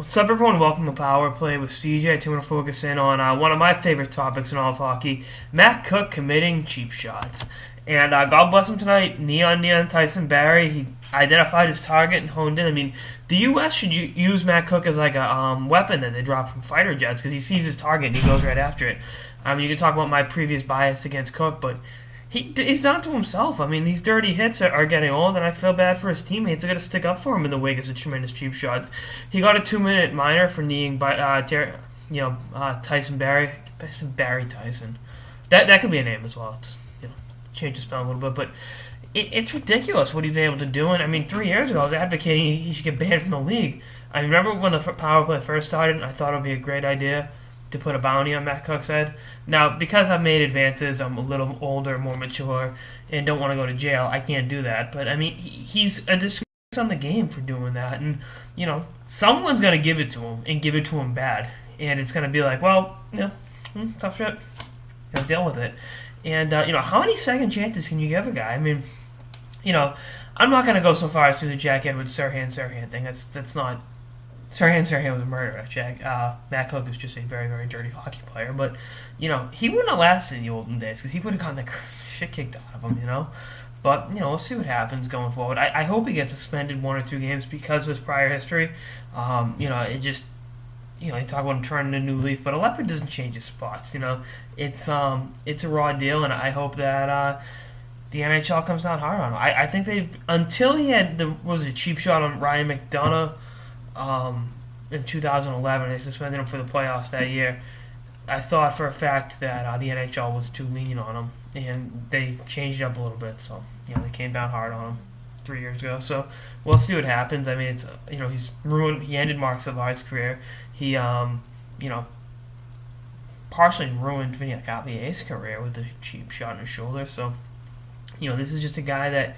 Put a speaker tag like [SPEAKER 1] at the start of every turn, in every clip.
[SPEAKER 1] What's up, everyone? Welcome to Power Play with CJ. Today, I'm going to focus in on one of my favorite topics in all of hockey: Matt Cooke committing cheap shots. And God bless him tonight. Knee on Tyson Barrie. He identified his target and honed in. I mean, the U.S. should use Matt Cooke as like a weapon that they drop from fighter jets because he sees his target and he goes right after it. I mean, you can talk about my previous bias against Cooke, but he's done it to himself. I mean, these dirty hits are getting old, and I feel bad for his teammates. They're going to stick up for him in the wake of tremendous cheap shots. He got a 2-minute minor for kneeing by Tyson Barrie. Tyson. That could be a name as well. It's, change the spell a little bit, but it's ridiculous what he's been able to do. And I mean, 3 years ago, I was advocating he should get banned from the league. I remember when the power play first started, I thought it would be a great idea to put a bounty on Matt Cooke's head. Now, because I've made advances, I'm a little older, more mature, and don't want to go to jail, I can't do that. But, I mean, he's a disgrace on the game for doing that. And, someone's going to give it to him and give it to him bad. And it's going to be like, well, tough shit. Deal with it. And, how many second chances can you give a guy? I mean, I'm not going to go so far as to the Jack Edwards Sirhan thing. That's not... Sirhan was a murderer, Jack. Matt Cooke was just a very, very dirty hockey player. But, he wouldn't have lasted in the olden days because he would have gotten the shit kicked out of him, But, we'll see what happens going forward. I hope he gets suspended 1 or 2 games because of his prior history. It just... you talk about him turning a new leaf, but a leopard doesn't change his spots. It's a raw deal, and I hope that the NHL comes down hard on him. I think until he had a cheap shot on Ryan McDonough in 2011. They suspended him for the playoffs that year. I thought for a fact that the NHL was too lenient on him, and they changed it up a little bit. So they came down hard on him 3 years ago. So we'll see what happens. I mean, it's he's ruined. He ended Mark Savard's career. He partially ruined Vinny Cavalier's career with the cheap shot in his shoulder. So this is just a guy that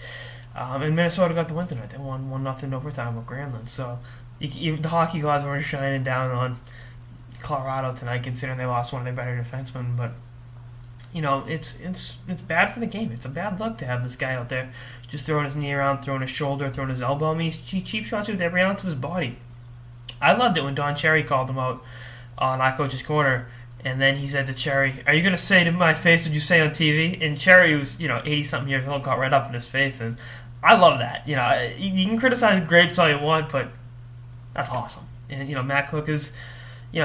[SPEAKER 1] and Minnesota got the win tonight. They won 1-0 overtime with Granlund. So the hockey gods were shining down on Colorado tonight, considering they lost one of their better defensemen. But it's bad for the game. It's a bad luck to have this guy out there just throwing his knee around, throwing his shoulder, throwing his elbow. I mean, he cheap shots with every ounce of his body. I loved it when Don Cherry called him out on our coach's corner, and then he said to Cherry, "Are you going to say to my face what you say on TV?" And Cherry was 80-something years old, got right up in his face, and I love that. You can criticize Graves all you want, but that's awesome. And Matt Cooke is, you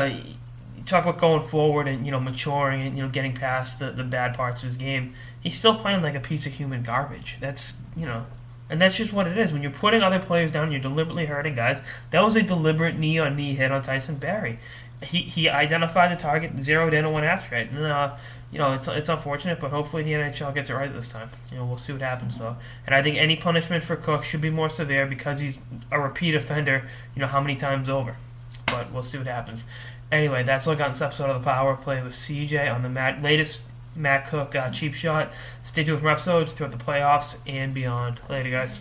[SPEAKER 1] talk about going forward and maturing and getting past the bad parts of his game. He's still playing like a piece of human garbage. That's and that's just what it is. When you're putting other players down, you're deliberately hurting guys. That was a deliberate knee-on-knee hit on Tyson Barrie. He identified the target, zeroed in, and went after it. And it's unfortunate, but hopefully the NHL gets it right this time. We'll see what happens though. And I think any punishment for Cooke should be more severe because he's a repeat offender. How many times over? But we'll see what happens. Anyway, that's look on this episode of the Power Play with CJ on the latest Matt Cooke cheap shot. Stay tuned for episodes throughout the playoffs and beyond. Later, guys.